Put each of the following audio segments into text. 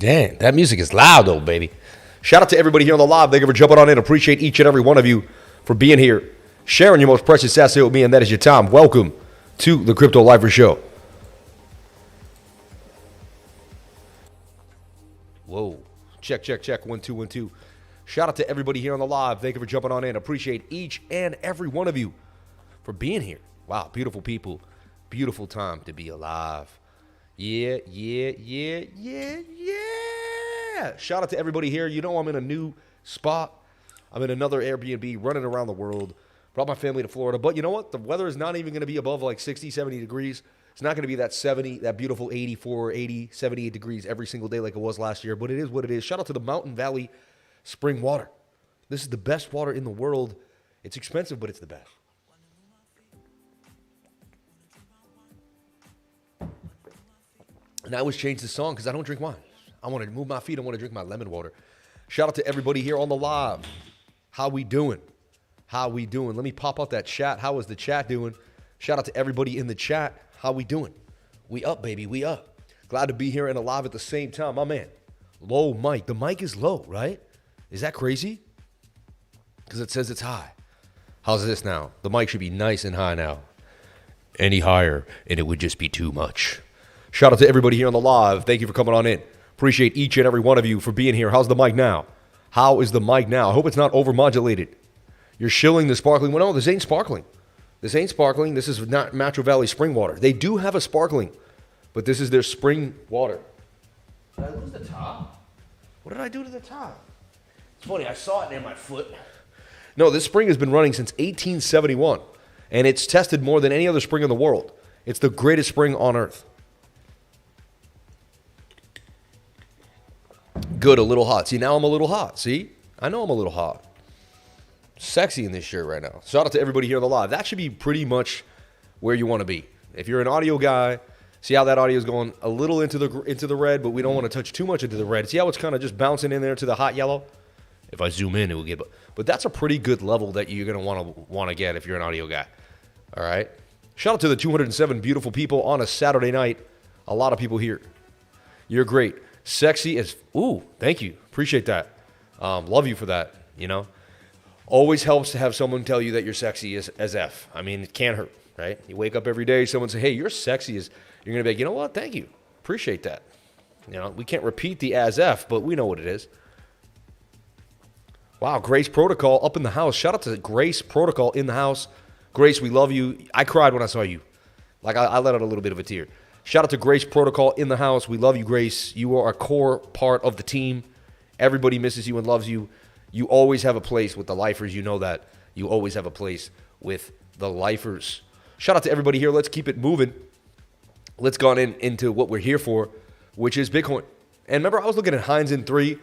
Dang, that music is loud though, baby. Shout out to everybody here on the live. Thank you for jumping on in. Appreciate each and every one of you for being here, sharing your most precious asset with me, and that is your time. Welcome to the Crypto Lifer Show. Whoa. Check, check, check. 1, 2, 1, 2. Shout out to everybody here on the live. Thank you for jumping on in. Appreciate each and every one of you for being here. Wow, beautiful people. Beautiful time to be alive. Yeah. Shout out to everybody here. You know I'm in a new spot. I'm in another Airbnb running around the world. Brought my family to Florida. But you know what? The weather is not even going to be above like 60, 70 degrees. It's not going to be that 70, that beautiful 84, 80, 78 degrees every single day like it was last year. But it is what it is. Shout out to the Mountain Valley Spring Water. This is the best water in the world. It's expensive, but it's the best. And I always change the song because I don't drink wine. I want to move my feet. I want to drink my lemon water. Shout out to everybody here on the live. How we doing? How we doing? Let me pop out that chat. How is the chat doing? Shout out to everybody in the chat. How we doing? We up, baby. We up. Glad to be here and alive at the same time. My man, low mic. The mic is low, right? Is that crazy? Because it says it's high. How's this now? The mic should be nice and high now. Any higher, and it would just be too much. Shout out to everybody here on the live. Thank you for coming on in. Appreciate each and every one of you for being here. How's the mic now? How is the mic now? I hope it's not overmodulated. You're shilling the sparkling. Well, no, this ain't sparkling. This ain't sparkling. This is not Matcho Valley spring water. They do have a sparkling, but this is their spring water. Did I lose the top? What did I do to the top? It's funny. I saw it near my foot. No, this spring has been running since 1871, and it's tested more than any other spring in the world. It's the greatest spring on earth. Good, a little hot. See, now I'm a little hot. See? I know I'm a little hot. Sexy in this shirt right now. Shout out to everybody here on the live. That should be pretty much where you want to be. If you're an audio guy, see how that audio is going a little into the red, but we don't want to touch too much into the red. See how it's kind of just bouncing in there to the hot yellow? If I zoom in, it will get... But that's a pretty good level that you're going to want to get if you're an audio guy. All right? Shout out to the 207 beautiful people on a Saturday night. A lot of people here. You're great. Sexy as... Ooh, thank you. Appreciate that. Love you for that, you know. Always helps to have someone tell you that you're sexy as F. I mean, it can't hurt, right? You wake up every day, someone say, hey, you're sexy as... You're going to be like, you know what? Thank you. Appreciate that. You know, we can't repeat the as F, but we know what it is. Wow, Grace Protocol up in the house. Shout out to Grace Protocol in the house. Grace, we love you. I cried when I saw you. Like, I let out a little bit of a tear. Shout out to Grace Protocol in the house. We love you, Grace. You are a core part of the team. Everybody misses you and loves you. You always have a place with the lifers. You know that. You always have a place with the lifers. Shout out to everybody here. Let's keep it moving. Let's go on into what we're here for, which is Bitcoin. And remember, I was looking at Heinz in 3.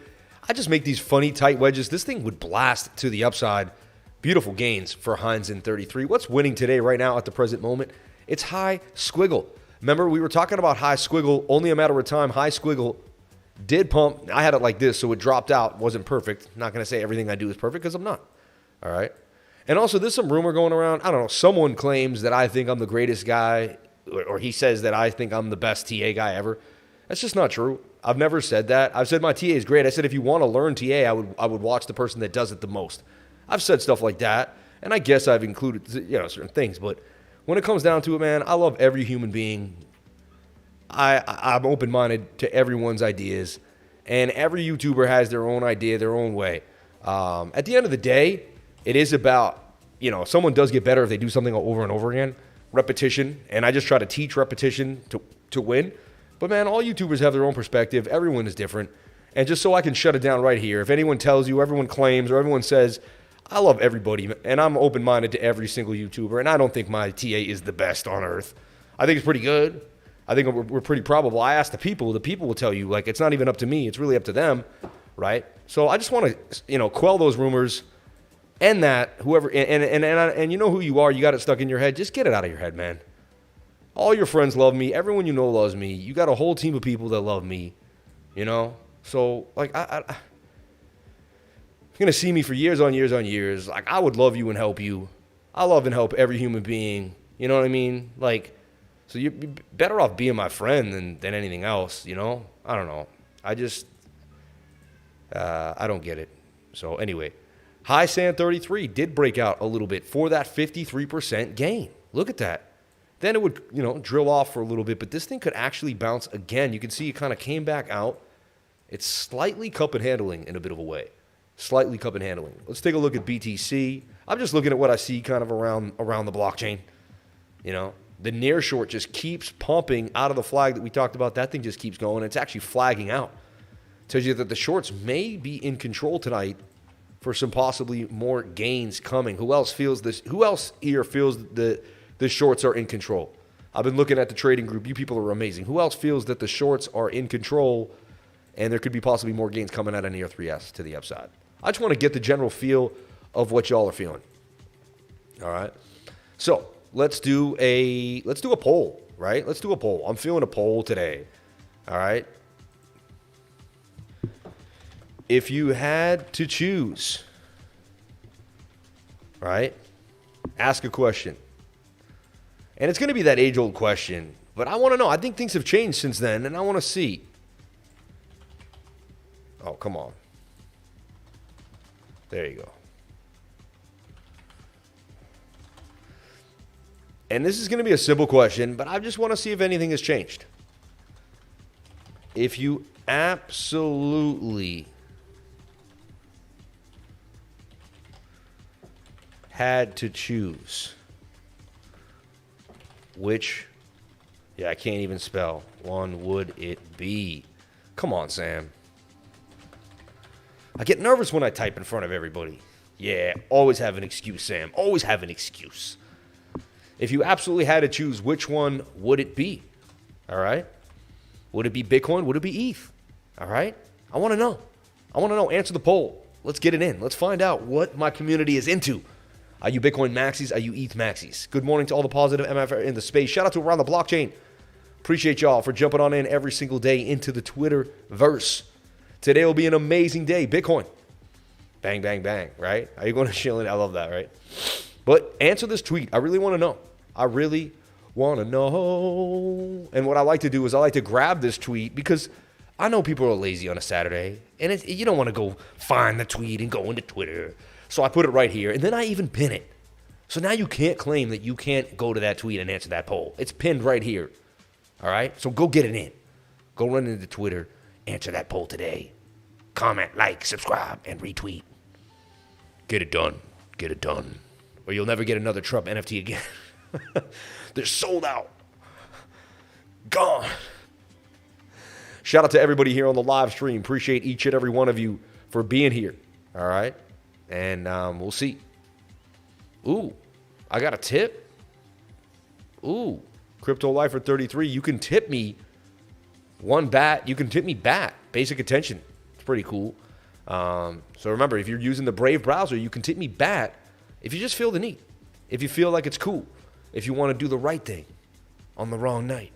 I just make these funny tight wedges. This thing would blast to the upside. Beautiful gains for Heinz in 33. What's winning today right now at the present moment? It's HISQUIGGLE. Remember, we were talking about HISQUIGGLE, only a matter of time. HISQUIGGLE did pump. I had it like this, so it dropped out. Wasn't perfect. Not going to say everything I do is perfect because I'm not. All right? And also, there's some rumor going around. I don't know. Someone claims that I think I'm the greatest guy, or he says that I think I'm the best TA guy ever. That's just not true. I've never said that. I've said my TA is great. I said if you want to learn TA, I would watch the person that does it the most. I've said stuff like that, and I guess I've included certain things, but when it comes down to it, man, I love every human being. I'm open-minded to everyone's ideas, and every YouTuber has their own idea, their own way. At the end of the day, it is about, someone does get better if they do something over and over again, repetition, and I just try to teach repetition to win. But, man, all YouTubers have their own perspective. Everyone is different. And just so I can shut it down right here, if anyone tells you, everyone claims, or everyone says, I love everybody, and I'm open-minded to every single YouTuber, and I don't think my TA is the best on earth. I think it's pretty good. I think we're pretty probable. I asked the people will tell you, like, it's not even up to me. It's really up to them, right? So I just want to, quell those rumors, and that, whoever, and you know who you are. You got it stuck in your head. Just get it out of your head, man. All your friends love me. Everyone you know loves me. You got a whole team of people that love me, So, like, you're going to see me for years on years on years. Like, I would love you and help you. I love and help every human being. You know what I mean? Like, so you're better off being my friend than anything else, I don't know. I just, I don't get it. So anyway, High Sand 33 did break out a little bit for that 53% gain. Look at that. Then it would, drill off for a little bit, but this thing could actually bounce again. You can see it kind of came back out. It's slightly cup and handling in a bit of a way. Slightly cup and handling. Let's take a look at BTC. I'm just looking at what I see kind of around the blockchain. The near short just keeps pumping out of the flag that we talked about. That thing just keeps going. It's actually flagging out. Tells you that the shorts may be in control tonight for some possibly more gains coming. Who else feels this? Who else here feels that the shorts are in control? I've been looking at the trading group. You people are amazing. Who else feels that the shorts are in control and there could be possibly more gains coming out of near 3S to the upside? I just want to get the general feel of what y'all are feeling. All right. So let's do a poll, right? Let's do a poll. I'm feeling a poll today. All right. If you had to choose, right? Ask a question. And it's going to be that age-old question, but I want to know. I think things have changed since then, and I want to see. Oh, come on. There you go. And this is going to be a simple question, but I just want to see if anything has changed. If you absolutely had to choose, which, I can't even spell, one would it be? Come on, Sam. I get nervous when I type in front of everybody. Yeah, always have an excuse, Sam. Always have an excuse. If you absolutely had to choose, which one would it be? All right? Would it be Bitcoin? Would it be ETH? All right? I want to know. Answer the poll. Let's get it in. Let's find out what my community is into. Are you Bitcoin maxis? Are you ETH maxis? Good morning to all the positive MF in the space. Shout out to Around the Blockchain. Appreciate y'all for jumping on in every single day into the Twitter-verse. Today will be an amazing day. Bitcoin. Bang, bang, bang, right? Are you going to chill in? I love that, right? But answer this tweet. I really want to know. I really want to know. And what I like to do is I like to grab this tweet because I know people are lazy on a Saturday. And you don't want to go find the tweet and go into Twitter. So I put it right here. And then I even pin it. So now you can't claim that you can't go to that tweet and answer that poll. It's pinned right here. All right? So go get it in. Go run into Twitter. Answer that poll today. Comment, like, subscribe, and retweet. Get it done. Get it done. Or you'll never get another Trump NFT again. They're sold out. Gone. Shout out to everybody here on the live stream. Appreciate each and every one of you for being here. All right? And we'll see. Ooh, I got a tip. Ooh, Crypto Lifer 33. You can tip me one bat. You can tip me bat. Basic attention. It's pretty cool. So remember, if you're using the Brave browser, you can tip me bat if you just feel the need. If you feel like it's cool. If you want to do the right thing on the wrong night.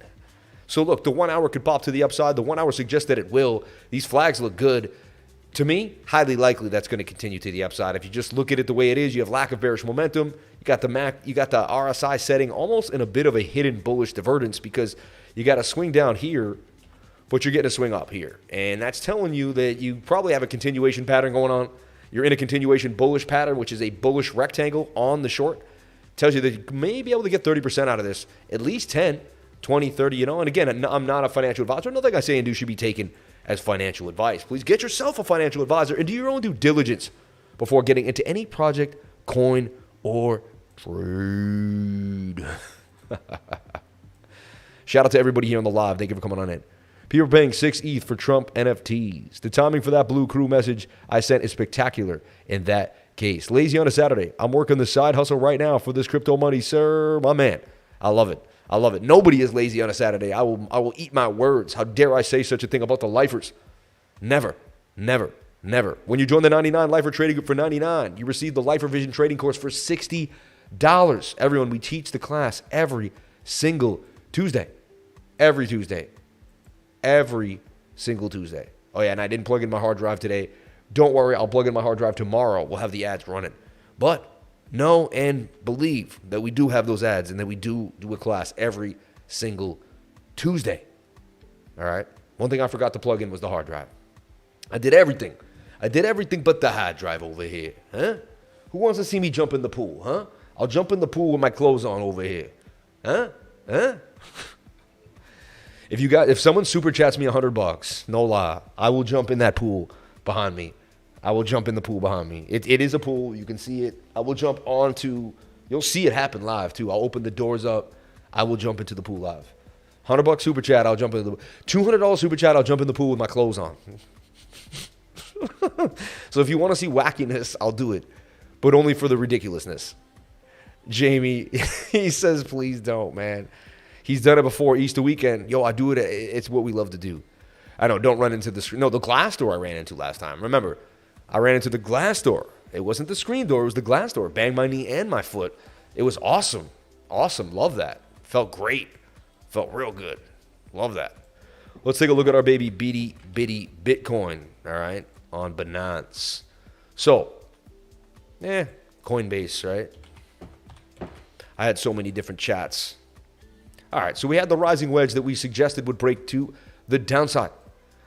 So look, the 1 hour could pop to the upside. The 1 hour suggests that it will. These flags look good. To me, highly likely that's going to continue to the upside. If you just look at it the way it is, you have lack of bearish momentum. You got the RSI setting almost in a bit of a hidden bullish divergence because you got a swing down here, but you're getting a swing up here. And that's telling you that you probably have a continuation pattern going on. You're in a continuation bullish pattern, which is a bullish rectangle on the short. Tells you that you may be able to get 30% out of this, at least 10, 20, 30, And again, I'm not a financial advisor. Nothing I say and do should be taken as financial advice. Please get yourself a financial advisor and do your own due diligence before getting into any project, coin, or trade. Shout out to everybody here on the live. Thank you for coming on in. People are paying 6 ETH for Trump NFTs. The timing for that Blue Crew message I sent is spectacular in that case. Lazy on a Saturday. I'm working the side hustle right now for this crypto money, sir. My man. I love it. I love it. Nobody is lazy on a Saturday. I will eat my words. How dare I say such a thing about the lifers? Never, never, never. When you join the 99 Lifer Trading Group for $99, you receive the Lifer Vision Trading Course for $60. Everyone, we teach the class every single Tuesday. Every Tuesday. Every single Tuesday. Oh, yeah, and I didn't plug in my hard drive today. Don't worry, I'll plug in my hard drive tomorrow. We'll have the ads running. But know and believe that we do have those ads and that we do a class every single Tuesday. All right? One thing I forgot to plug in was the hard drive. I did everything. I did everything but the hard drive over here. Huh? Who wants to see me jump in the pool? Huh? I'll jump in the pool with my clothes on over here. Huh? Huh? If someone super chats me $100, no lie, I will jump in that pool behind me. I will jump in the pool behind me. It is a pool. You can see it. I will jump onto. You'll see it happen live too. I'll open the doors up. I will jump into the pool live. $100 super chat. I'll jump into the. $200 super chat. I'll jump in the pool with my clothes on. So if you want to see wackiness, I'll do it, but only for the ridiculousness. Jamie, he says, please don't, man. He's done it before Easter weekend. Yo, I do it. It's what we love to do. I know, don't run into the screen. No, the glass door I ran into last time. Remember, I ran into the glass door. It wasn't the screen door. It was the glass door. Banged my knee and my foot. It was awesome. Awesome. Love that. Felt great. Felt real good. Love that. Let's take a look at our baby bitty Bitcoin, all right, on Binance. So, Coinbase, right? I had so many different chats. All right, so we had the rising wedge that we suggested would break to the downside.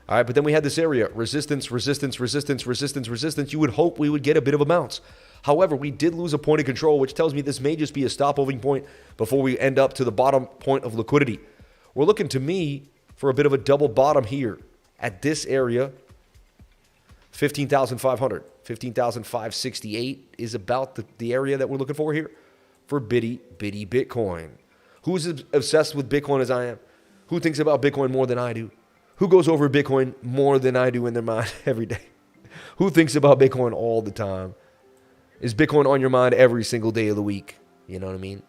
All right, but then we had this area, resistance, resistance, resistance, resistance, resistance. You would hope we would get a bit of a bounce. However, we did lose a point of control, which tells me this may just be a stop-moving point before we end up to the bottom point of liquidity. We're looking, to me, for a bit of a double bottom here at this area. 15,500, 15,568 is about the area that we're looking for here for bitty Bitcoin. Who's as obsessed with Bitcoin as I am? Who thinks about Bitcoin more than I do? Who goes over Bitcoin more than I do in their mind every day? Who thinks about Bitcoin all the time? Is Bitcoin on your mind every single day of the week? You know what I mean?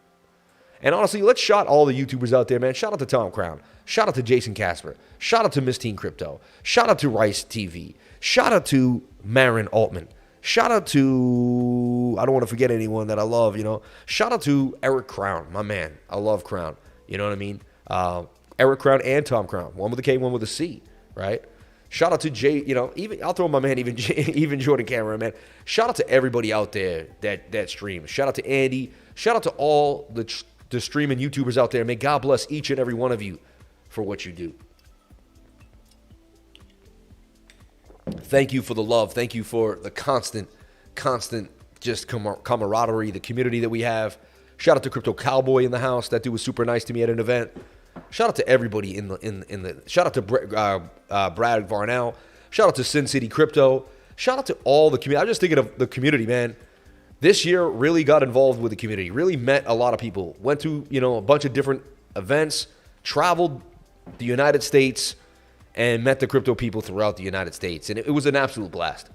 And honestly, let's shout all the YouTubers out there, man. Shout out to Tom Crown. Shout out to Jason Casper. Shout out to Miss Teen Crypto. Shout out to Rice TV. Shout out to Marin Altman. Shout out to, I don't want to forget anyone that I love, you know. Shout out to Eric Crown, my man. I love Crown. You know what I mean? Eric Crown and Tom Crown. One with a K, one with a C, right? Shout out to Jay, you know, even I'll throw my man, even Jordan Cameron, man. Shout out to everybody out there that streams. Shout out to Andy. Shout out to all the streaming YouTubers out there. May God bless each and every one of you for what you do. Thank you for the love. Thank you for the constant just camaraderie, the community that we have. Shout out to Crypto Cowboy in the house. That dude was super nice to me at an event. Shout out to everybody in the shout out to Brad Varnell. Shout out to Sin City Crypto. Shout out to all the community. I'm just thinking of the community, man. This year really got involved with the community. Really met a lot of people. Went to, you know, a bunch of different events. Traveled the United States and met the crypto people throughout the United States. And it was an absolute blast.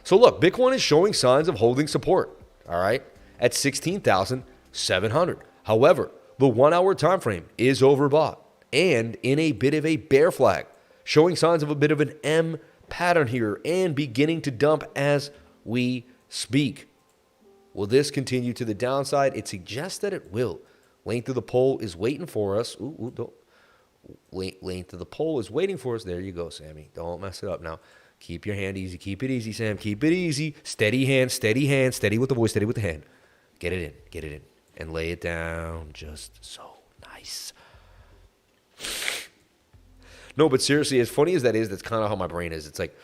So look, Bitcoin is showing signs of holding support, all right, at 16,700. However, the 1 hour time frame is overbought and in a bit of a bear flag, showing signs of a bit of an M pattern here and beginning to dump as we speak. Will this continue to the downside? It suggests that it will. Length of the pole is waiting for us. Length of the pole is waiting for us. There you go, Sammy. Don't mess it up now. Keep your hand easy. Keep it easy, Sam. Keep it easy. Steady hand, steady hand, steady with the voice, steady with the hand. Get it in, and lay it down just so nice. No, but seriously, as funny as that is, that's kind of how my brain is. It's like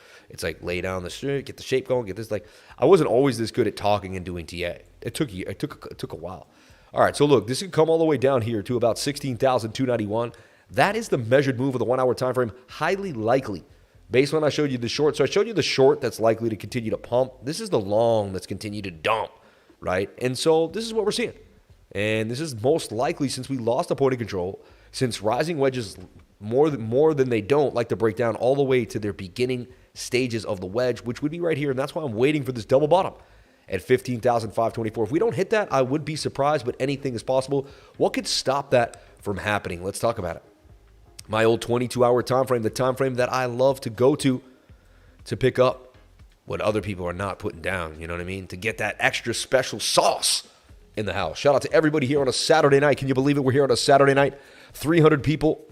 lay down the street, get the shape going, get this. Like, I wasn't always this good at talking and doing TA. It took a while. All right, so look, this could come all the way down here to about 16,291. That is the measured move of the 1 hour time frame, highly likely. Based on when I showed you the short. So I showed you the short that's likely to continue to pump. This is the long that's continued to dump, right? And so this is what we're seeing. And this is most likely since we lost a point of control, since rising wedges more than they don't like to break down all the way to their beginning stages of the wedge, which would be right here. And that's why I'm waiting for this double bottom at 15,524. If we don't hit that, I would be surprised, but anything is possible. What could stop that from happening? Let's talk about it. My old 22-hour time frame, the time frame that I love to go to pick up what other people are not putting down, you know what I mean? To get that extra special sauce in the house. Shout out to everybody here on a Saturday night. Can you believe it? We're here on a Saturday night. 300 people.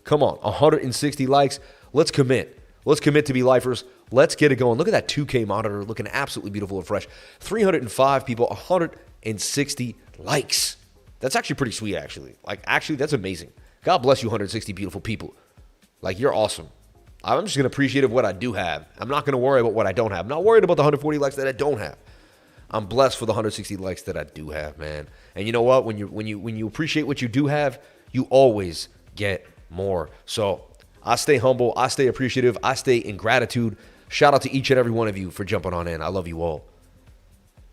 Come on, 160 likes. Let's commit. Let's commit to be lifers. Let's get it going. Look at that 2K monitor looking absolutely beautiful and fresh. 305 people, 160 likes. That's actually pretty sweet, actually. Like, actually, that's amazing. God bless you, 160 beautiful people. Like, you're awesome. I'm just going to appreciate what I do have. I'm not going to worry about what I don't have. I'm not worried about the 140 likes that I don't have. I'm blessed for the 160 likes that I do have, man. And you know what? When you appreciate what you do have, you always get more. So I stay humble. I stay appreciative. I stay in gratitude. Shout out to each and every one of you for jumping on in. I love you all.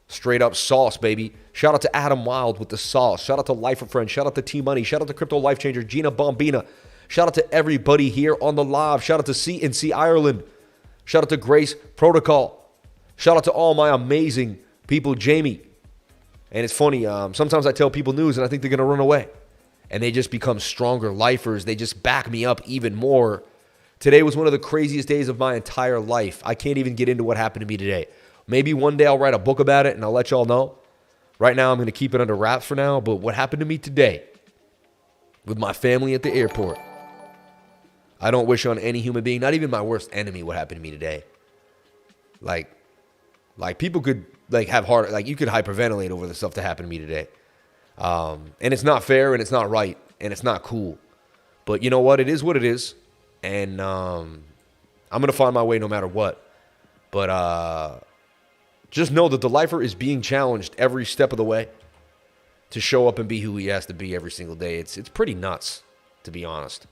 Straight up sauce, baby. Shout out to Adam Wild with the sauce. Shout out to Lifer Friend. Shout out to T-Money. Shout out to Crypto Life Changer, Gina Bombina. Shout out to everybody here on the live. Shout out to CNC Ireland. Shout out to Grace Protocol. Shout out to all my amazing people, Jamie. And it's funny, sometimes I tell people news and I think they're going to run away. And they just become stronger lifers. They just back me up even more. Today was one of the craziest days of my entire life. I can't even get into what happened to me today. Maybe one day I'll write a book about it and I'll let y'all know. Right now I'm going to keep it under wraps for now. But what happened to me today with my family at the airport, I don't wish on any human being, not even my worst enemy, what happened to me today. Like people could have heart, you could hyperventilate over the stuff that happened to me today. And it's not fair and it's not right and it's not cool. But you know what? It is what it is. And I'm going to find my way no matter what. But just know that the lifer is being challenged every step of the way to show up and be who he has to be every single day. It's pretty nuts, to be honest.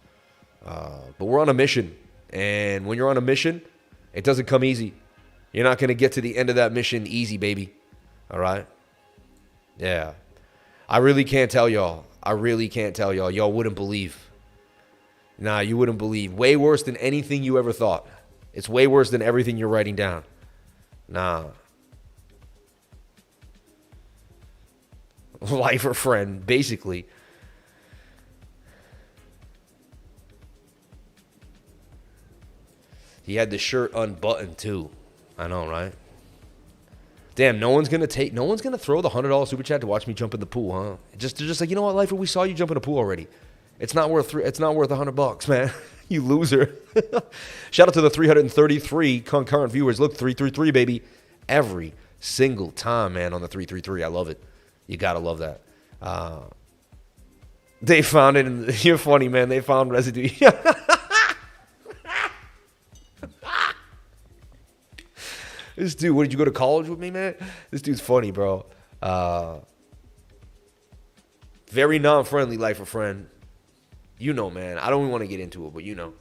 But we're on a mission. And when you're on a mission, it doesn't come easy. You're not going to get to the end of that mission easy, baby. All right? Yeah. I really can't tell y'all. Y'all wouldn't believe. Nah, you wouldn't believe. Way worse than anything you ever thought. It's way worse than everything you're writing down. Nah. Lifer Friend, basically. He had the shirt unbuttoned too. I know, right? Damn, no one's gonna throw the $100 super chat to watch me jump in the pool, huh? They're just like, you know what, Lifer, we saw you jump in the pool already. It's not worth $100, man. You loser. Shout out to the 333 concurrent viewers. Look, 333, baby. Every single time, man, on the 333. I love it. You gotta love that. They found it. You're funny, man. They found residue. This dude, what, did you go to college with me, man? This dude's funny, bro. Very non-friendly Lifer Friend. You know, man. I don't even want to get into it, but you know.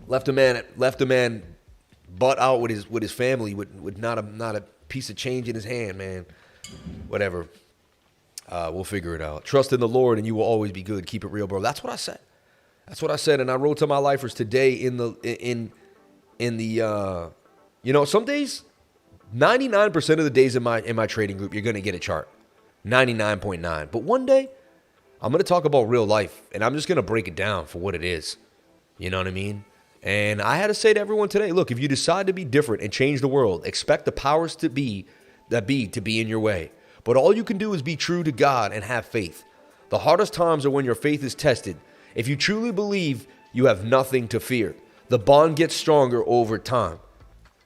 Left a man butt out with his family with not a piece of change in his hand, man. Whatever. We'll figure it out. Trust in the Lord and you will always be good. Keep it real, bro. That's what I said. And I wrote to my lifers today in the some days, 99% of the days in my trading group, you're going to get a chart. 99.9. But one day, I'm going to talk about real life, and I'm just going to break it down for what it is. You know what I mean? And I had to say to everyone today, look, if you decide to be different and change the world, expect the powers to be in your way. But all you can do is be true to God and have faith. The hardest times are when your faith is tested. If you truly believe, you have nothing to fear. The bond gets stronger over time.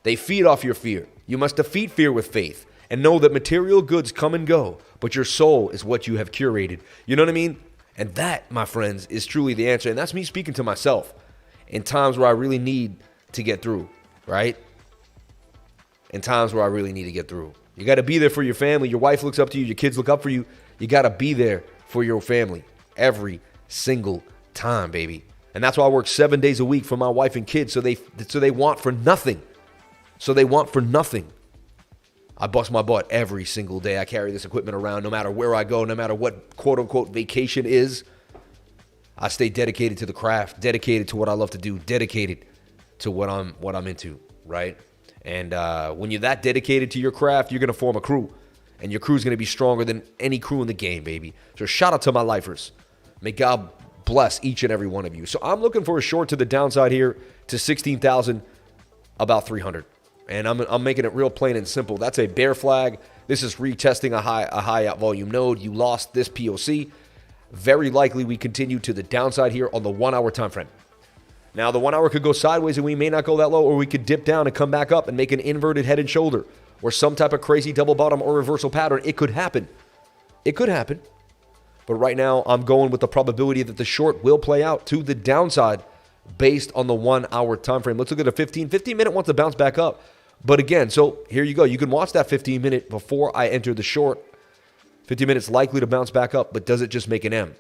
They feed off your fear. You must defeat fear with faith and know that material goods come and go, but your soul is what you have curated. You know what I mean? And that, my friends, is truly the answer. And that's me speaking to myself in times where I really need to get through, right? In times where I really need to get through. You got to be there for your family. Your wife looks up to you. Your kids look up for you. You got to be there for your family every single time, baby. And that's why I work 7 days a week for my wife and kids, so they want for nothing. I bust my butt every single day. I carry this equipment around no matter where I go, no matter what quote-unquote vacation is. I stay dedicated to the craft, dedicated to what I love to do, dedicated to what I'm into, right? And when you're that dedicated to your craft, you're going to form a crew. And your crew's going to be stronger than any crew in the game, baby. So shout out to my lifers. May God bless each and every one of you. So I'm looking for a short to the downside here to 16,000, about 300. And I'm making it real plain and simple. That's a bear flag. This is retesting a high volume node. You lost this POC. Very likely we continue to the downside here on the 1 hour time frame. Now the 1 hour could go sideways and we may not go that low, or we could dip down and come back up and make an inverted head and shoulder or some type of crazy double bottom or reversal pattern. It could happen. But right now, I'm going with the probability that the short will play out to the downside based on the 1 hour time frame. Let's look at a 15 minute wants to bounce back up. But again, so here you go. You can watch that 15 minute before I enter the short. 15 minutes likely to bounce back up, but does it just make an M?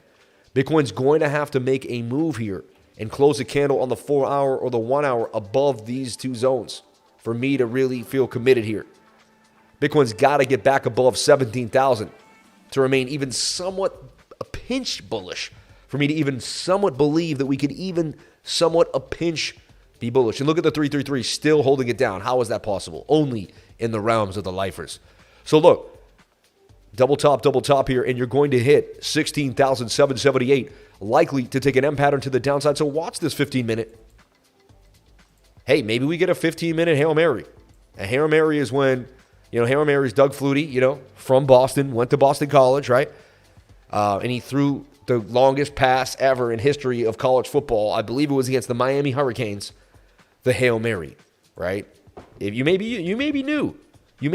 Bitcoin's going to have to make a move here and close a candle on the 4 hour or the 1 hour above these two zones for me to really feel committed here. Bitcoin's got to get back above 17,000 to remain even somewhat a pinch bullish, for me to even somewhat believe that we could even somewhat a pinch be bullish. And look at the 333 still holding it down. How is that possible? Only in the realms of the lifers. So look, double top here, and you're going to hit 16,778, likely to take an M pattern to the downside. So watch this 15-minute. Hey, maybe we get a 15-minute Hail Mary. A Hail Mary is when, Hail Mary is Doug Flutie, from Boston, went to Boston College, right? And he threw the longest pass ever in history of college football. I believe it was against the Miami Hurricanes, the Hail Mary, right? If you may be new. You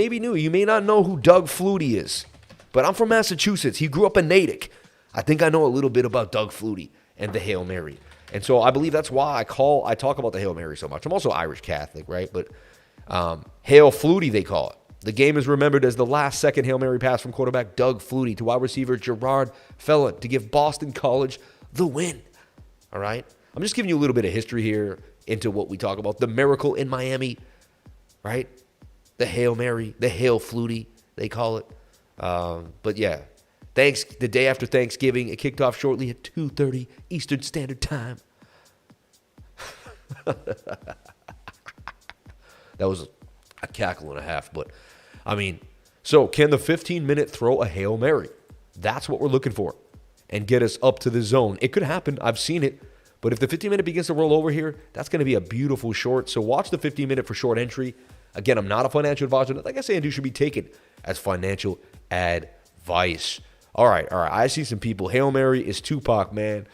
may not know who Doug Flutie is. But I'm from Massachusetts. He grew up in Natick. I think I know a little bit about Doug Flutie and the Hail Mary. And so I believe that's why I talk about the Hail Mary so much. I'm also Irish Catholic, right? But Hail Flutie, they call it. The game is remembered as the last second Hail Mary pass from quarterback Doug Flutie to wide receiver Gerard Felon to give Boston College the win. All right? I'm just giving you a little bit of history here into what we talk about. The miracle in Miami, right? The Hail Mary, the Hail Flutie, they call it. But yeah, the day after Thanksgiving, it kicked off shortly at 2:30 Eastern Standard Time. That was a cackle and a half, but so can the 15-minute throw a Hail Mary? That's what we're looking for and get us up to the zone. It could happen. I've seen it. But if the 15-minute begins to roll over here, that's going to be a beautiful short. So watch the 15-minute for short entry. Again, I'm not a financial advisor. Like I say, and should be taken as financial advice. All right. I see some people. Hail Mary is Tupac, man.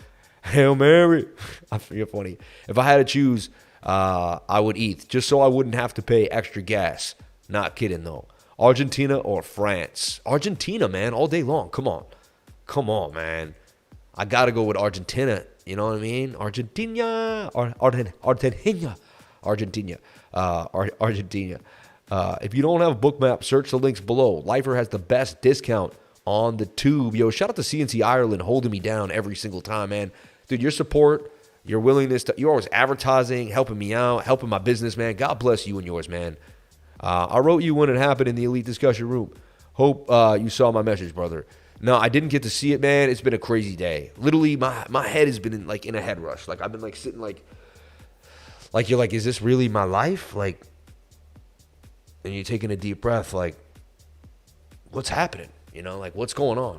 Hail Mary. I feel funny. If I had to choose, I would eat, just so I wouldn't have to pay extra gas. Not kidding, though. Argentina or France? Argentina, man, all day long. Come on, man. I got to go with Argentina. You know what I mean? Argentina. If you don't have a Bookmap, search the links below. Lifer has the best discount on the tube. Yo, shout out to CNC Ireland holding me down every single time, man. Dude, your support, your willingness you're always advertising, helping me out, helping my business, man. God bless you and yours, man. I wrote you when it happened in the Elite Discussion Room. Hope you saw my message, brother. No, I didn't get to see it, man. It's been a crazy day. Literally, my head has been in a head rush. Like, I've been sitting you're like, is this really my life? Like, and you're taking a deep breath, like, what's happening? What's going on?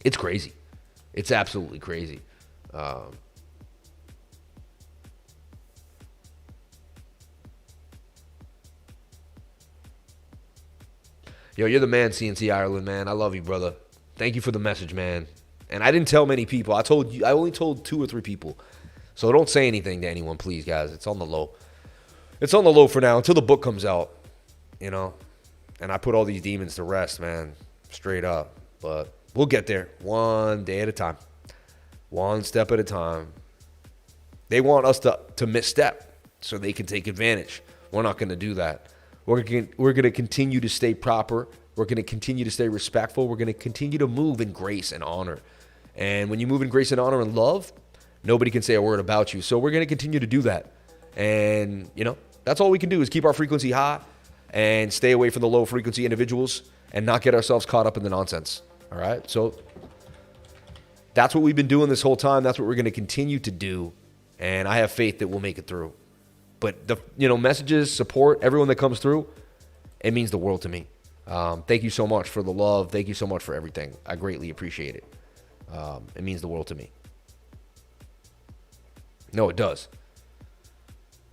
It's crazy. It's absolutely crazy. Yo, you're the man, CNC Ireland, man. I love you, brother. Thank you for the message, man. And I didn't tell many people. I only told 2 or 3 people. So don't say anything to anyone, please, guys. It's on the low. It's on the low for now until the book comes out, And I put all these demons to rest, man, straight up. But we'll get there one day at a time, one step at a time. They want us to misstep so they can take advantage. We're not going to do that. We're going to continue to stay proper. We're going to continue to stay respectful. We're going to continue to move in grace and honor. And when you move in grace and honor and love, nobody can say a word about you. So we're going to continue to do that. And, that's all we can do is keep our frequency high and stay away from the low frequency individuals and not get ourselves caught up in the nonsense. All right? So that's what we've been doing this whole time. That's what we're going to continue to do. And I have faith that we'll make it through. But the messages, support, everyone that comes through, it means the world to me. Thank you so much for the love. Thank you so much for everything. I greatly appreciate it. It means the world to me. No, it does.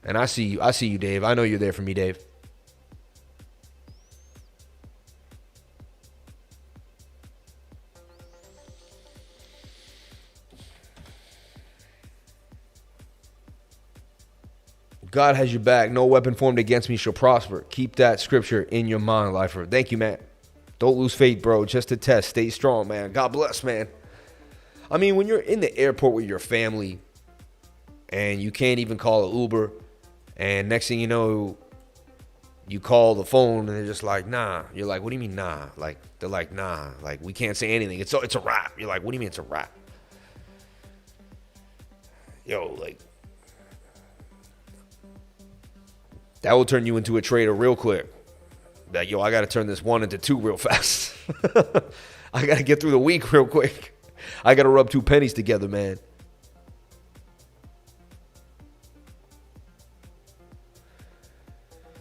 And I see you, Dave. I know you're there for me, Dave. God has your back. No weapon formed against me shall prosper. Keep that scripture in your mind, Lifer. Thank you, Matt. Don't lose faith, bro. Just a test. Stay strong, man. God bless, man. I mean, when you're in the airport with your family and you can't even call an Uber, and next thing you know, you call the phone and they're just like, nah. You're like, what do you mean, nah? Like, they're like, nah. Like, we can't say anything. It's a wrap. You're like, what do you mean it's a wrap? Yo, like, that will turn you into a trader real quick. Like, yo, I got to turn this 1 into 2 real fast. I got to get through the week real quick. I got to rub 2 pennies together, man.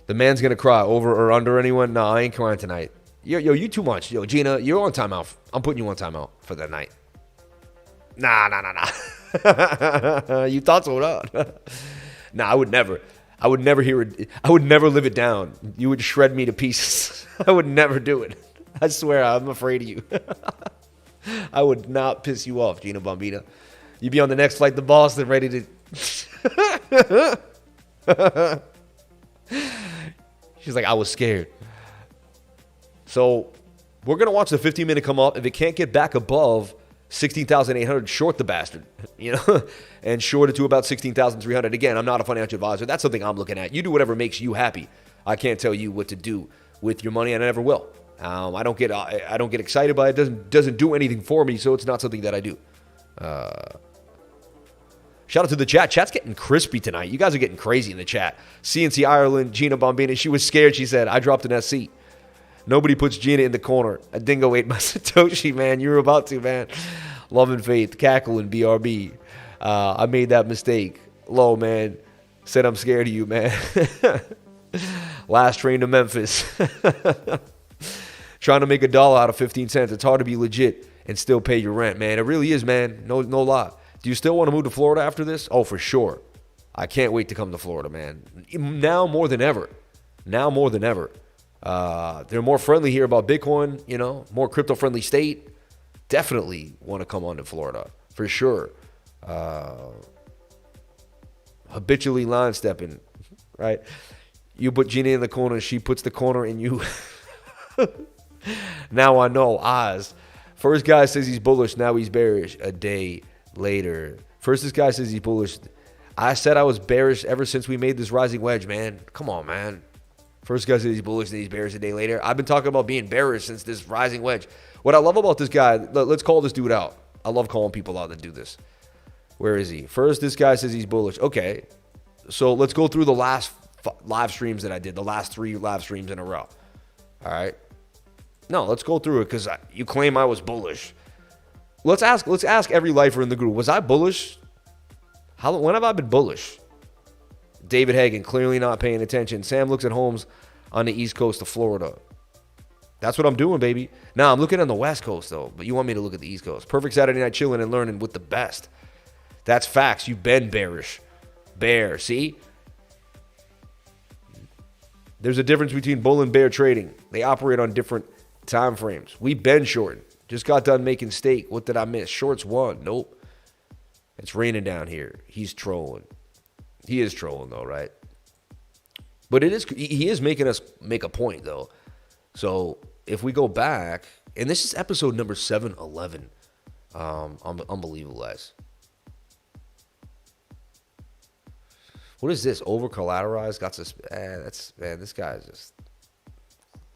The man's going to cry. Over or under anyone? No, I ain't crying tonight. Yo, you too much. Yo, Gina, you're on timeout. I'm putting you on timeout for that night. Nah. You thought so, huh? Nah, I would never hear it. I would never live it down. You would shred me to pieces. I would never do it. I swear, I'm afraid of you. I would not piss you off, Gina Bombita. You'd be on the next flight to Boston ready to... She's like, I was scared. So we're going to watch the 15-minute come up. If it can't get back above 16,800, short the bastard, you know, and short it to about 16,300. Again, I'm not a financial advisor. That's something I'm looking at. You do whatever makes you happy. I can't tell you what to do with your money, and I never will. I don't get excited by it. It doesn't do anything for me, so it's not something that I do. Shout out to the chat. Chat's getting crispy tonight. You guys are getting crazy in the chat. CNC Ireland, Gina Bombina, she was scared. She said, I dropped an SC. Nobody puts Gina in the corner. A dingo ate my Satoshi, man. You were about to, man. Love and faith. Cackle and BRB. I made that mistake. Low, man. Said I'm scared of you, man. Last train to Memphis. Trying to make $1 out of 15 cents. It's hard to be legit and still pay your rent, man. It really is, man. No lie. Do you still want to move to Florida after this? Oh, for sure. I can't wait to come to Florida, man. Now more than ever. They're more friendly here about Bitcoin, you know, more crypto-friendly state. Definitely want to come on to Florida, for sure. Habitually line stepping, right? You put Gina in the corner, she puts the corner in you. Now I know, Oz. First guy says he's bullish, now he's bearish a day later. First this guy says he's bullish. I said I was bearish ever since we made this rising wedge, man. Come on, man. First guy says he's bullish, then he's bearish a day later. I've been talking about being bearish since this rising wedge. What I love about this guy, let's call this dude out. I love calling people out that do this. Where is he? First, this guy says he's bullish. Okay, so let's go through the last live streams that I did, the last 3 live streams in a row. All right? No, let's go through it because you claim I was bullish. Let's ask every lifer in the group. Was I bullish? When have I been bullish? David Hagan, clearly not paying attention. Sam looks at homes on the east coast of Florida. That's what I'm doing, baby. Now, I'm looking on the west coast, though. But you want me to look at the east coast. Perfect Saturday night chilling and learning with the best. That's facts. You've been bearish. Bear, see? There's a difference between bull and bear trading. They operate on different time frames. We've been shorting. Just got done making steak. What did I miss? Shorts won. Nope. It's raining down here. He's trolling. He is trolling, though, right? But he is making us make a point, though. So if we go back, and this is episode number 711. Unbelievable, guys. What is this? Over collateralized? Got this. This guy is just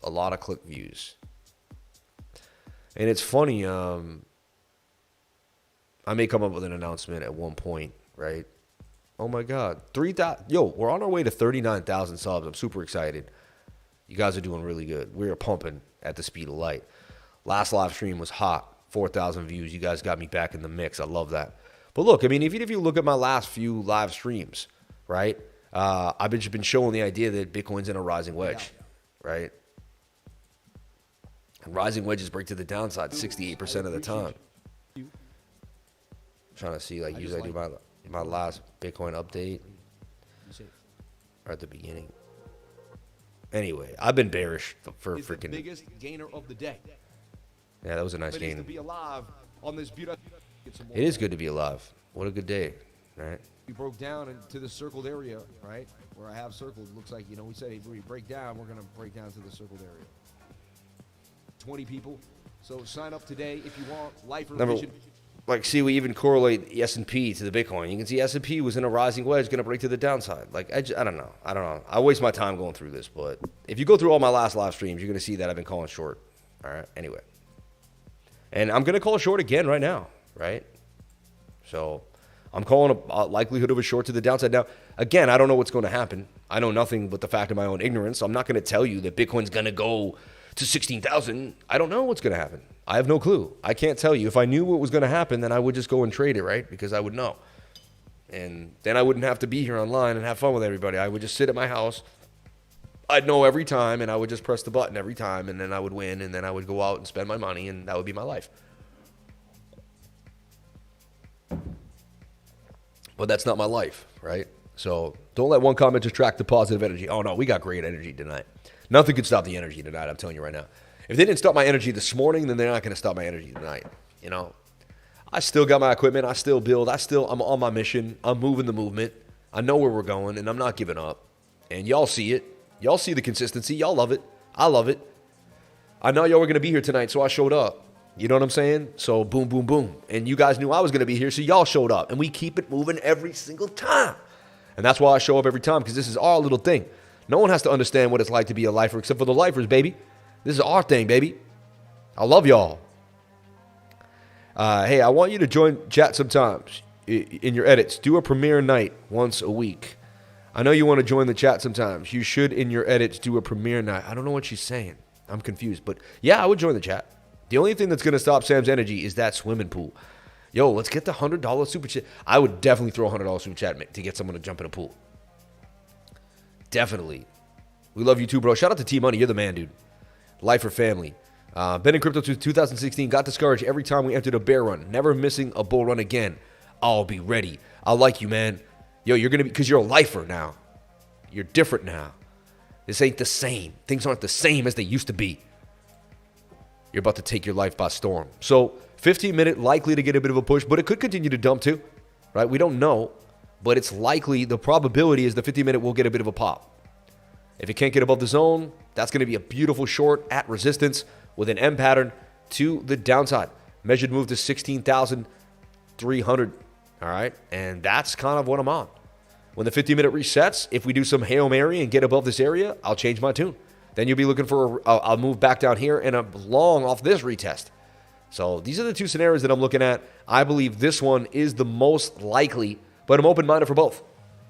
a lot of click views. And it's funny. I may come up with an announcement at one point, right? Oh my God, 3,000. Yo, we're on our way to 39,000 subs. I'm super excited. You guys are doing really good. We are pumping at the speed of light. Last live stream was hot. 4,000 views. You guys got me back in the mix. I love that. But look, I mean, if you look at my last few live streams, right? I've just been showing the idea that Bitcoin's in a rising wedge, right? And rising wedges break to the downside 68% of the time. I'm trying to see, like, usually I do my last Bitcoin update or at the beginning. Anyway, I've been bearish for freaking. The biggest gainer of the day. Yeah, that was a nice gain. It is good to be alive. What a good day, right? We broke down into the circled area, right? Where I have circled. Looks like, we said if we break down, we're going to break down to the circled area. 20 people. So sign up today if you want. Lifer Number, Vision. like, see, we even correlate the S&P to the Bitcoin. You can see S&P was in a rising wedge, going to break to the downside. Like, I don't know. I waste my time going through this, but if you go through all my last live streams, you're going to see that I've been calling short. All right. Anyway, and I'm going to call short again right now. Right. So I'm calling a likelihood of a short to the downside. Now, again, I don't know what's going to happen. I know nothing but the fact of my own ignorance. So I'm not going to tell you that Bitcoin's going to go to 16,000. I don't know what's going to happen. I have no clue. I can't tell you. If I knew what was going to happen, then I would just go and trade it, right? Because I would know. And then I wouldn't have to be here online and have fun with everybody. I would just sit at my house. I'd know every time, and I would just press the button every time, and then I would win, and then I would go out and spend my money, and that would be my life. But that's not my life, right? So don't let one comment distract the positive energy. Oh, no, we got great energy tonight. Nothing could stop the energy tonight, I'm telling you right now. If they didn't stop my energy this morning, then they're not going to stop my energy tonight. You know, I still got my equipment. I still build. I'm on my mission. I'm moving the movement. I know where we're going, and I'm not giving up. And y'all see it. Y'all see the consistency. Y'all love it. I love it. I know y'all were going to be here tonight, so I showed up. You know what I'm saying? So boom, boom, boom. And you guys knew I was going to be here, so y'all showed up. And we keep it moving every single time. And that's why I show up every time, because this is our little thing. No one has to understand what it's like to be a lifer except for the lifers, baby. This is our thing, baby. I love y'all. Hey, I want you to join chat sometimes in your edits. Do a premiere night once a week. I know you want to join the chat sometimes. You should, in your edits, do a premiere night. I don't know what she's saying. I'm confused. But yeah, I would join the chat. The only thing that's going to stop Sam's energy is that swimming pool. Yo, let's get the $100 super chat. I would definitely throw a $100 super chat to get someone to jump in a pool. Definitely. We love you too, bro. Shout out to T-Money. You're the man, dude. Lifer family. Been in crypto since 2016. Got discouraged every time we entered a bear run. Never missing a bull run again. I'll be ready. I like you, man. Yo, you're going to be, because you're a lifer now. You're different now. This ain't the same. Things aren't the same as they used to be. You're about to take your life by storm. So 15-minute, likely to get a bit of a push, but it could continue to dump too, right? We don't know, but it's likely, the probability is the 15-minute will get a bit of a pop. If it can't get above the zone, that's going to be a beautiful short at resistance with an M pattern to the downside. Measured move to 16,300, all right? And that's kind of what I'm on. When the 15-minute resets, if we do some Hail Mary and get above this area, I'll change my tune. Then you'll be looking for I'll move back down here and a long off this retest. So these are the two scenarios that I'm looking at. I believe this one is the most likely, but I'm open-minded for both.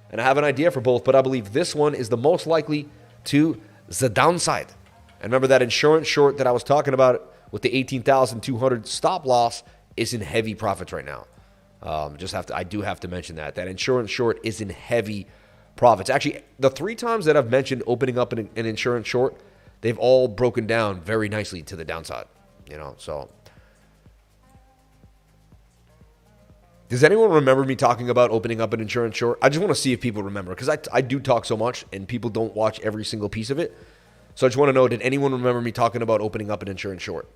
And I have an idea for both, but I believe this one is the most likely to the downside. And remember that insurance short that I was talking about with the 18,200 stop loss is in heavy profits right now. I do have to mention that insurance short is in heavy profits. Actually, the 3 times that I've mentioned opening up an insurance short, they've all broken down very nicely to the downside. You know, so does anyone remember me talking about opening up an insurance short? I just want to see if people remember, because I do talk so much and people don't watch every single piece of it. So I just want to know, did anyone remember me talking about opening up an insurance short?